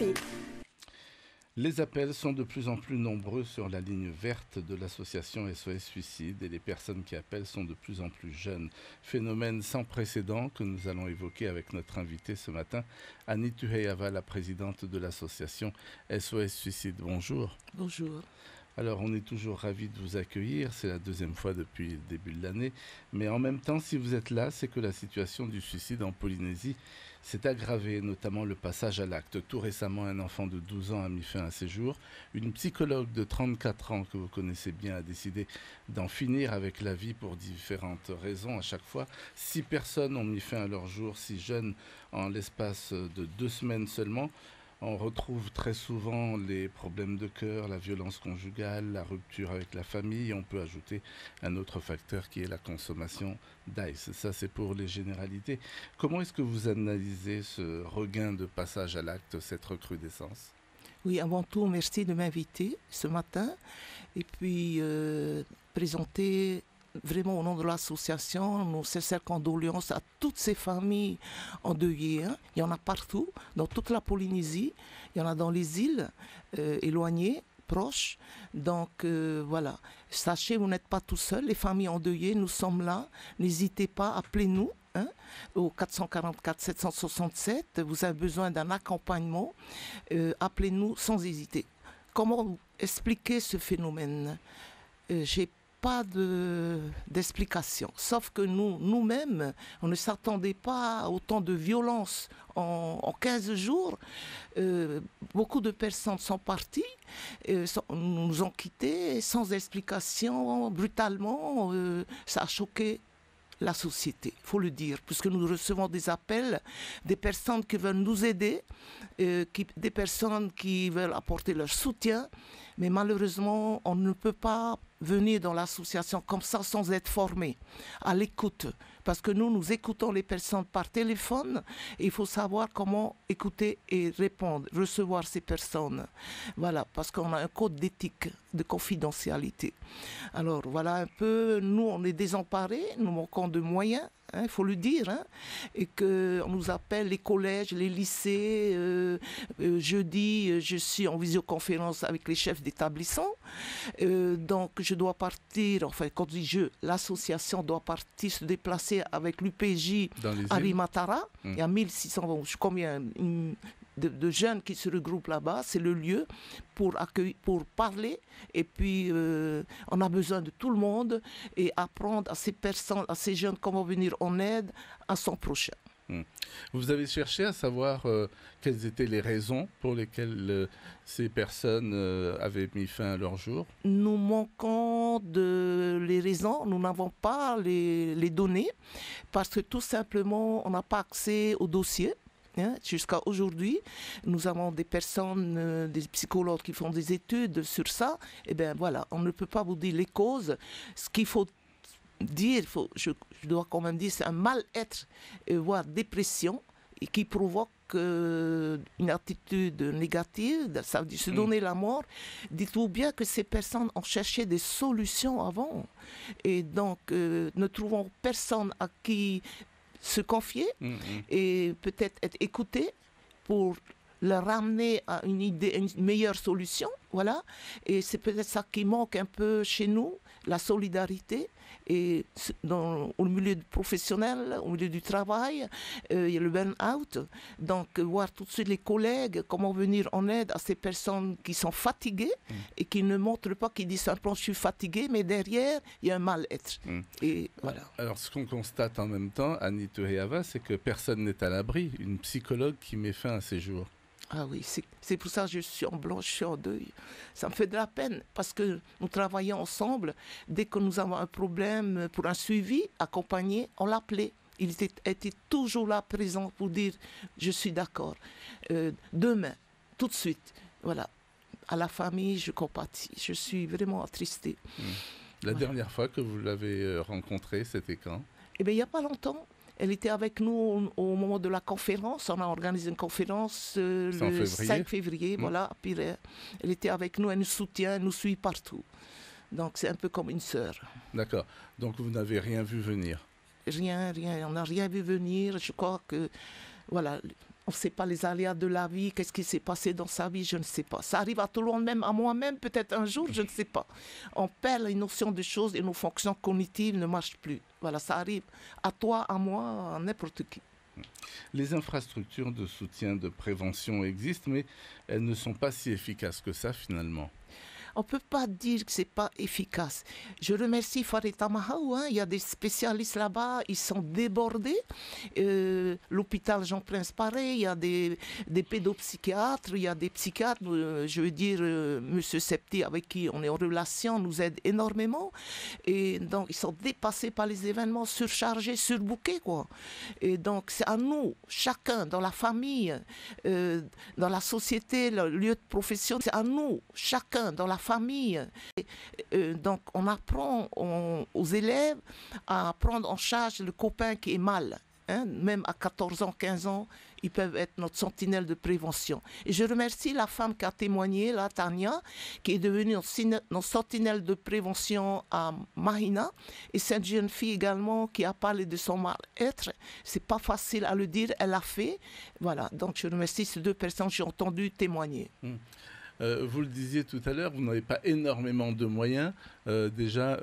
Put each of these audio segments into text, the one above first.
RFI. Les appels sont de plus en plus nombreux sur la ligne verte de l'association SOS Suicide et les personnes qui appellent sont de plus en plus jeunes. Phénomène sans précédent que nous allons évoquer avec notre invitée ce matin, Annie Tuheyava, la présidente de l'association SOS Suicide. Bonjour. Bonjour. Alors, on est toujours ravis de vous accueillir, c'est la deuxième fois depuis le début de l'année, mais en même temps, si vous êtes là, c'est que la situation du suicide en Polynésie s'est aggravée, notamment le passage à l'acte. Tout récemment, un enfant de 12 ans a mis fin à ses jours. Une psychologue de 34 ans que vous connaissez bien a décidé d'en finir avec la vie pour différentes raisons. À chaque fois, 6 personnes ont mis fin à leur jour, 6 jeunes en l'espace de 2 semaines seulement. On retrouve très souvent les problèmes de cœur, la violence conjugale, la rupture avec la famille. On peut ajouter un autre facteur qui est la consommation d'ice. Ça, c'est pour les généralités. Comment est-ce que vous analysez ce regain de passage à l'acte, cette recrudescence ? Oui, avant tout, merci de m'inviter ce matin et puis présenter vraiment au nom de l'association nos sincères condoléances à toutes ces familles endeuillées. Il y en a partout, dans toute la Polynésie. Il y en a dans les îles éloignées, proches. Donc voilà, sachez, vous n'êtes pas tout seul. Les familles endeuillées, nous sommes là. N'hésitez pas, appelez-nous. Au 444 767. Vous avez besoin d'un accompagnement. Appelez-nous sans hésiter. Comment expliquer ce phénomène ? J'ai pas d'explication, sauf que nous-mêmes, on ne s'attendait pas à autant de violence en 15 jours. Beaucoup de personnes sont parties, nous ont quittés sans explication, brutalement. Ça a choqué la société, il faut le dire, puisque nous recevons des appels, des personnes qui veulent nous aider, des personnes qui veulent apporter leur soutien, mais malheureusement, on ne peut pas venir dans l'association comme ça sans être formé à l'écoute, parce que nous écoutons les personnes par téléphone, et il faut savoir comment écouter et répondre, recevoir ces personnes. Voilà, parce qu'on a un code d'éthique, de confidentialité. Alors voilà un peu, nous on est désemparés, nous manquons de moyens, il faut le dire, et qu'on nous appelle les collèges, les lycées. Jeudi, je suis en visioconférence avec les chefs d'établissement. Donc je dois partir, enfin quand je dis je, l'association doit partir se déplacer avec l'UPJ à Rimatara. Il y a 1600, je combien de jeunes qui se regroupent là-bas, c'est le lieu pour accueillir, pour parler, et puis on a besoin de tout le monde et apprendre à ces personnes, à ces jeunes comment venir en aide à son prochain. Vous avez cherché à savoir quelles étaient les raisons pour lesquelles ces personnes avaient mis fin à leur jour ? Nous manquons de les raisons, nous n'avons pas les données, parce que tout simplement on n'a pas accès au dossier. Jusqu'à aujourd'hui, nous avons des personnes, des psychologues qui font des études sur ça. Et bien voilà, on ne peut pas vous dire les causes. Ce qu'il faut dire, je dois quand même dire, c'est un mal-être, voire dépression, et qui provoque une attitude négative, ça veut dire se donner la mort. Dites-vous bien que ces personnes ont cherché des solutions avant. Et donc, ne trouvons personne à qui se confier et peut-être être écouté pour leur ramener à une idée, une meilleure solution, voilà. Et c'est peut-être ça qui manque un peu chez nous, la solidarité. Et au milieu professionnel, au milieu du travail, il y a le burn-out. Donc, voir tout de suite les collègues, comment venir en aide à ces personnes qui sont fatiguées et qui ne montrent pas, qui disent simplement je suis fatigué, mais derrière, il y a un mal-être. Et voilà. Alors, ce qu'on constate en même temps, Annie Tuheyava, c'est que personne n'est à l'abri. Une psychologue qui met fin à ses jours. Ah oui, c'est pour ça que je suis en blanc, je suis en deuil. Ça me fait de la peine parce que nous travaillons ensemble. Dès que nous avons un problème pour un suivi, accompagné, on l'appelait. Il était toujours là, présent pour dire « je suis d'accord ». Demain, tout de suite, voilà. À la famille, je compatis. Je suis vraiment attristée. La dernière fois que vous l'avez rencontrée, c'était quand ? Eh bien, il n'y a pas longtemps. Elle était avec nous au moment de la conférence. On a organisé une conférence le 5 février, voilà, à Piraeus. Elle était avec nous, elle nous soutient, elle nous suit partout. Donc c'est un peu comme une sœur. D'accord. Donc vous n'avez rien vu venir ? Rien. On n'a rien vu venir. Je crois que, voilà, On ne sait pas les aléas de la vie, qu'est-ce qui s'est passé dans sa vie, je ne sais pas. Ça arrive à tout le monde, même à moi-même, peut-être un jour, je ne sais pas. On perd les notions de choses et nos fonctions cognitives ne marchent plus. Voilà, ça arrive à toi, à moi, à n'importe qui. Les infrastructures de soutien, de prévention existent, mais elles ne sont pas si efficaces que ça finalement. On ne peut pas dire que ce n'est pas efficace. Je remercie Farita Mahaou, il y a des spécialistes là-bas, ils sont débordés. L'hôpital Jean-Prince pareil, il y a des pédopsychiatres, il y a des psychiatres, je veux dire, M. Septi avec qui on est en relation nous aide énormément. Et donc ils sont dépassés par les événements, surchargés, surbookés, quoi. Et donc c'est à nous, chacun, dans la famille, dans la société, le lieu de profession, c'est à nous, chacun, dans la famille. Donc on apprend aux élèves à prendre en charge le copain qui est mal. Même à 14 ans, 15 ans, ils peuvent être notre sentinelle de prévention. Et je remercie la femme qui a témoigné, là, Tania, qui est devenue notre sentinelle de prévention à Mahina. Et cette jeune fille également qui a parlé de son mal-être. C'est pas facile à le dire, elle l'a fait. Voilà, donc je remercie ces deux personnes que j'ai entendu témoigner. Vous le disiez tout à l'heure, vous n'avez pas énormément de moyens. Déjà,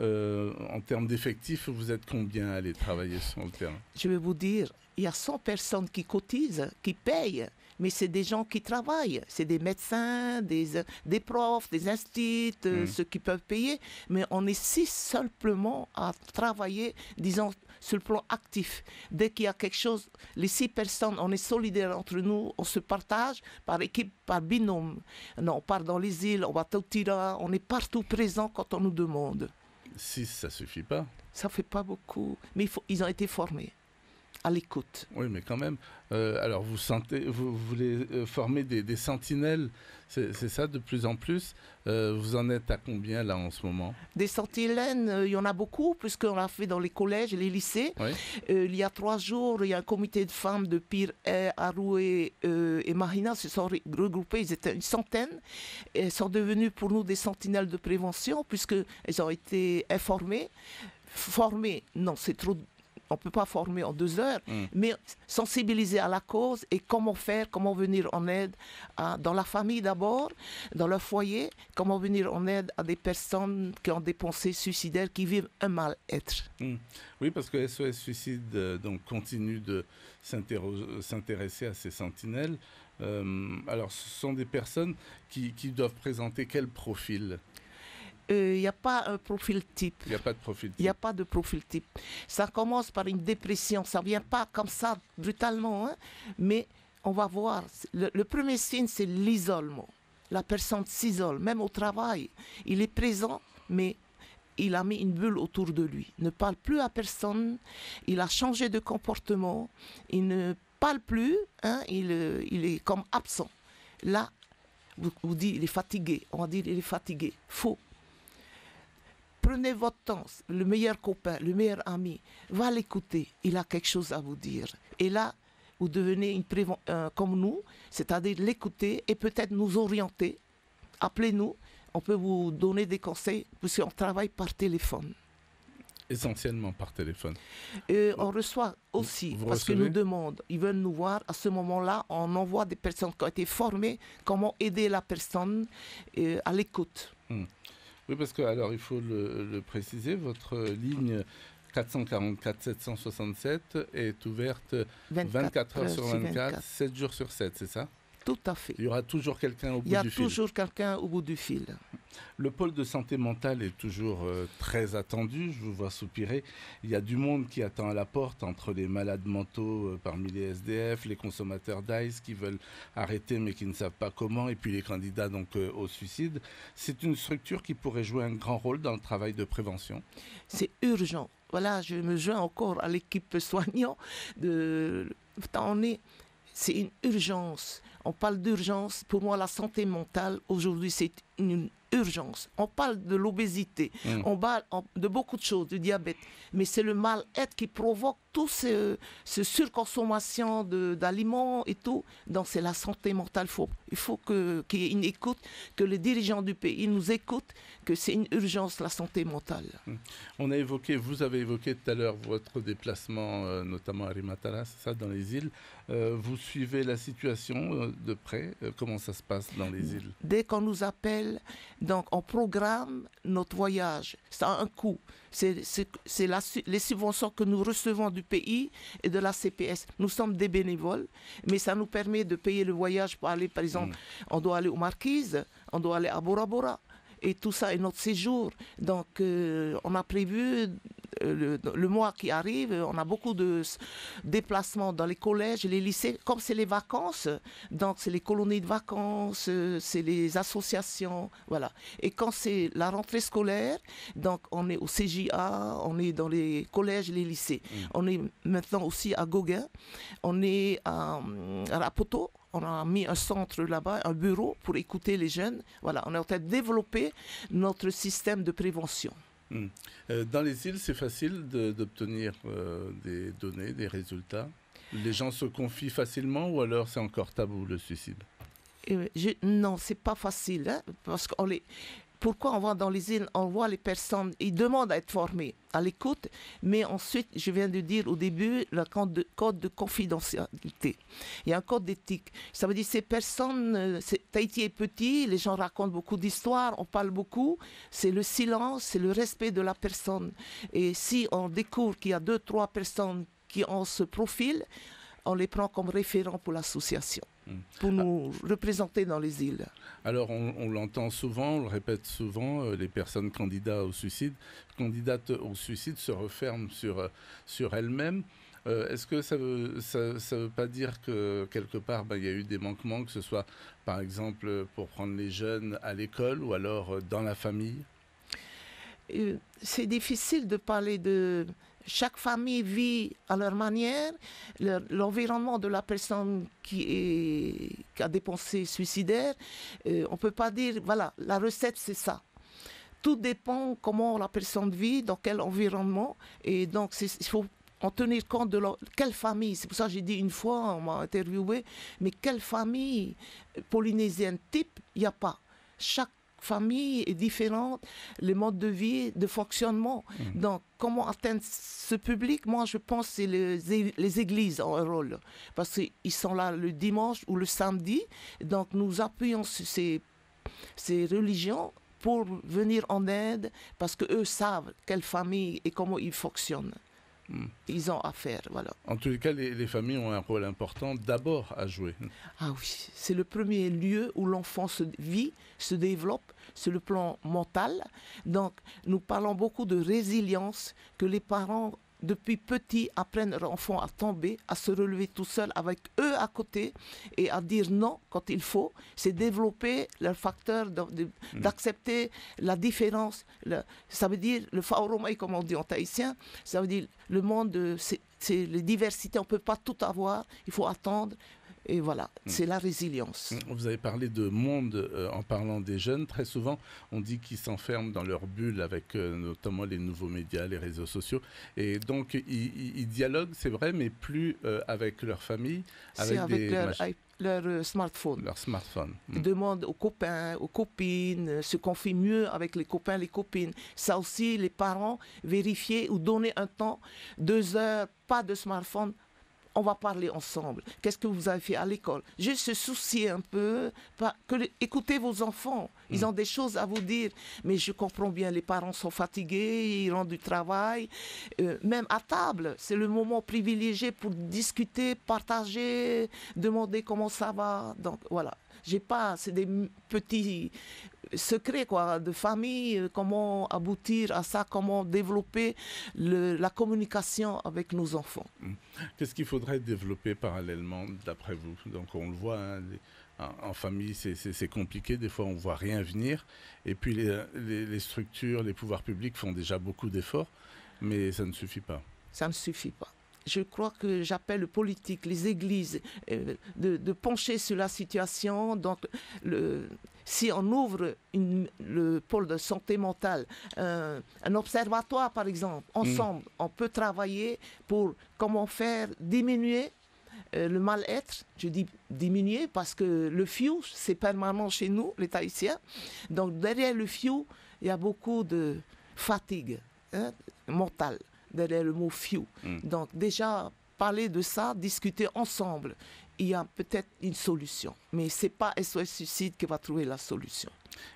en termes d'effectifs, vous êtes combien à aller travailler sur le terrain? Je vais vous dire, il y a 100 personnes qui cotisent, qui payent, mais c'est des gens qui travaillent. C'est des médecins, des profs, des instituts, ceux qui peuvent payer. Mais on est 6 simplement à travailler, disons, sur le plan actif. Dès qu'il y a quelque chose, les 6 personnes, on est solidaires entre nous, on se partage par équipe, par binôme. Non, on part dans les îles, on va à Tautira, on est partout présent quand on nous demande. 6, ça suffit pas. Ça ne fait pas beaucoup, mais ils ont été formés à l'écoute. Oui, mais quand même. Alors, vous voulez former des sentinelles, c'est ça, de plus en plus. Vous en êtes à combien, là, en ce moment? Des sentinelles, il y en a beaucoup, puisqu'on l'a fait dans les collèges et les lycées. Oui. Il y a 3 jours, il y a un comité de femmes de Pire, Aroué et Mahina se sont regroupés. Ils étaient une centaine. Et elles sont devenues pour nous des sentinelles de prévention, puisqu'elles ont été informées. Formées, non, c'est trop... On ne peut pas former en 2 heures, mais sensibiliser à la cause et comment faire, comment venir en aide dans la famille d'abord, dans leur foyer, comment venir en aide à des personnes qui ont des pensées suicidaires, qui vivent un mal-être. Oui, parce que SOS Suicide donc, continue de s'intéresser à ces sentinelles. Alors, ce sont des personnes qui doivent présenter quel profil ? Il n'y a pas un profil type. Il n'y a pas de profil type. Il n'y a pas de profil type. Ça commence par une dépression. Ça ne vient pas comme ça, brutalement. Mais on va voir. Le premier signe, c'est l'isolement. La personne s'isole, même au travail. Il est présent, mais il a mis une bulle autour de lui. Il ne parle plus à personne. Il a changé de comportement. Il ne parle plus. Il est comme absent. Là, vous dites, il est fatigué. On va dire, il est fatigué. Faux. Prenez votre temps, le meilleur copain, le meilleur ami, va l'écouter, il a quelque chose à vous dire. Et là, vous devenez comme nous, c'est-à-dire l'écouter et peut-être nous orienter. Appelez-nous, on peut vous donner des conseils, puisqu'on travaille par téléphone. Essentiellement par téléphone. On reçoit aussi, parce qu'ils nous demandent, ils veulent nous voir. À ce moment-là, on envoie des personnes qui ont été formées, comment aider la personne à l'écoute. Oui, parce que, alors, il faut le préciser, votre ligne 444 767 est ouverte 24 heures sur 24, 7 jours sur 7, c'est ça? Tout à fait. Il y aura toujours quelqu'un au bout du fil. Il y a toujours quelqu'un au bout du fil. Le pôle de santé mentale est toujours très attendu, je vous vois soupirer. Il y a du monde qui attend à la porte, entre les malades mentaux parmi les SDF, les consommateurs d'ICE qui veulent arrêter mais qui ne savent pas comment, et puis les candidats donc au suicide. C'est une structure qui pourrait jouer un grand rôle dans le travail de prévention. C'est urgent. Voilà, je me joins encore à l'équipe soignante. C'est une urgence. On parle d'urgence. Pour moi, la santé mentale, aujourd'hui, c'est une urgence. On parle de l'obésité, on parle de beaucoup de choses, du diabète, mais c'est le mal-être qui provoque tout ce surconsommation d'aliments et tout. Donc c'est la santé mentale. Il faut qu'il y ait une écoute, que les dirigeants du pays nous écoutent, que c'est une urgence, la santé mentale. Vous avez évoqué tout à l'heure votre déplacement, notamment à Rimatara, c'est ça, dans les îles. Vous suivez la situation de près. Comment ça se passe dans les îles? Dès qu'on nous appelle, donc on programme notre voyage. Ça a un coût. C'est les subventions que nous recevons du pays et de la CPS. Nous sommes des bénévoles, mais ça nous permet de payer le voyage pour aller, par exemple, on doit aller aux Marquises, on doit aller à Bora Bora. Et tout ça est notre séjour. Donc, on a prévu le mois qui arrive, on a beaucoup de déplacements dans les collèges, les lycées. Comme c'est les vacances, donc c'est les colonies de vacances, c'est les associations, voilà. Et quand c'est la rentrée scolaire, donc on est au CJA, on est dans les collèges, les lycées. On est maintenant aussi à Gauguin, on est à Rapoto. On a mis un centre là-bas, un bureau pour écouter les jeunes. Voilà, on est en train de développer notre système de prévention. Dans les îles, c'est facile d'obtenir des données, des résultats. Les gens se confient facilement ou alors c'est encore tabou le suicide? Non, c'est pas facile, hein, parce qu'on les... Pourquoi on va dans les îles, on voit les personnes, ils demandent à être formés à l'écoute, mais ensuite, je viens de dire au début, le code de confidentialité. Il y a un code d'éthique. Ça veut dire que ces personnes, Tahiti est petit, les gens racontent beaucoup d'histoires, on parle beaucoup, c'est le silence, c'est le respect de la personne. Et si on découvre qu'il y a 2-3 personnes qui ont ce profil, on les prend comme référents pour l'association, pour nous représenter dans les îles. Alors, on l'entend souvent, on le répète souvent, les personnes candidates au suicide se referment sur elles-mêmes. Est-ce que ça veut pas dire que quelque part, il y a eu des manquements, que ce soit, par exemple, pour prendre les jeunes à l'école ou alors dans la famille? C'est difficile de parler de... Chaque famille vit à leur manière. L'environnement de la personne qui a des pensées suicidaires, on ne peut pas dire, voilà, la recette c'est ça. Tout dépend comment la personne vit, dans quel environnement. Et donc, il faut en tenir compte de quelle famille. C'est pour ça que j'ai dit une fois, on m'a interviewé, mais quelle famille polynésienne type, il n'y a pas. Chaque famille est différente, les modes de vie, de fonctionnement. Donc, comment atteindre ce public? Moi, je pense que les églises ont un rôle. Parce qu'ils sont là le dimanche ou le samedi. Donc, nous appuyons sur ces religions pour venir en aide, parce qu'eux savent quelle famille et comment ils fonctionnent. Ils ont à faire, voilà. En tous les cas, les familles ont un rôle important d'abord à jouer. Ah oui, c'est le premier lieu où l'enfant se développe sur le plan mental. Donc, nous parlons beaucoup de résilience, que les parents, depuis petit, apprennent leur enfant à tomber, à se relever tout seul avec eux à côté et à dire non quand il faut. C'est développer leur facteur d'accepter la différence. Ça veut dire, le faoromai, comme on dit en tahitien, ça veut dire le monde, c'est les diversités, on ne peut pas tout avoir, il faut attendre. Et voilà, c'est la résilience. Vous avez parlé de monde en parlant des jeunes. Très souvent, on dit qu'ils s'enferment dans leur bulle avec notamment les nouveaux médias, les réseaux sociaux. Et donc, ils dialoguent, c'est vrai, mais plus avec leur famille. C'est avec leur smartphone. Leur smartphone. Ils demandent aux copains, aux copines, se confient mieux avec les copains, les copines. Ça aussi, les parents, vérifier ou donner un temps, 2 heures, pas de smartphone. On va parler ensemble. Qu'est-ce que vous avez fait à l'école? Juste se soucier un peu. Écoutez vos enfants. Ils ont des choses à vous dire. Mais je comprends bien, les parents sont fatigués, ils rentrent du travail. Même à table, c'est le moment privilégié pour discuter, partager, demander comment ça va. Donc voilà. C'est des petits secrets de famille, comment aboutir à ça, comment développer la communication avec nos enfants. Qu'est-ce qu'il faudrait développer parallèlement, d'après vous? Donc on le voit, en famille c'est compliqué, des fois on ne voit rien venir, et puis les structures, les pouvoirs publics font déjà beaucoup d'efforts, mais ça ne suffit pas. Ça ne suffit pas. je crois que j'appelle le politique, les églises, de pencher sur la situation. Donc, si on ouvre le pôle de santé mentale, un observatoire par exemple, ensemble, on peut travailler pour comment faire diminuer le mal-être. Je dis diminuer parce que le FIU, c'est permanent chez nous, les Tahitiens. Donc derrière le FIU, il y a beaucoup de fatigue mentale, derrière le mot FIU. Donc déjà, parler de ça, discuter ensemble, il y a peut-être une solution. Mais ce n'est pas SOS Suicide qui va trouver la solution.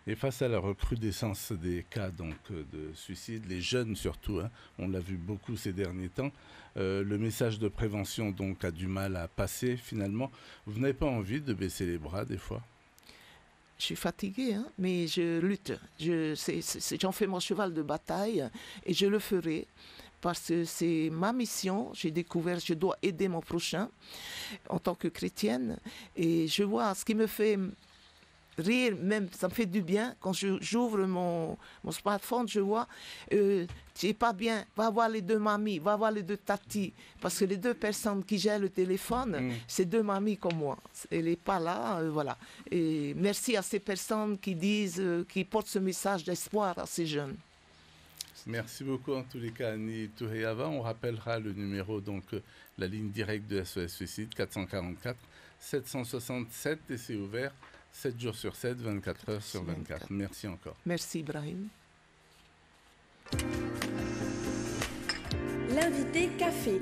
Et face à la recrudescence des cas donc, de suicide, les jeunes surtout, on l'a vu beaucoup ces derniers temps, le message de prévention donc, a du mal à passer finalement. Vous n'avez pas envie de baisser les bras des fois? Je suis fatiguée, mais je lutte. J'en fais mon cheval de bataille et je le ferai. Parce que c'est ma mission, j'ai découvert, je dois aider mon prochain en tant que chrétienne. Et je vois ce qui me fait rire, même ça me fait du bien. Quand j'ouvre mon smartphone, je vois, tu n'es pas bien, va voir les deux mamies, va voir les deux tatis. Parce que les deux personnes qui gèrent le téléphone, c'est deux mamies comme moi. Elle n'est pas là, voilà. Et merci à ces personnes qui disent, qui portent ce message d'espoir à ces jeunes. Merci beaucoup en tous les cas Annie Touréava. On rappellera le numéro, donc la ligne directe de SOS Suicide 444 767 et c'est ouvert 7 jours sur 7, 24 heures sur 24. Merci encore. Merci Ibrahim. L'invité café.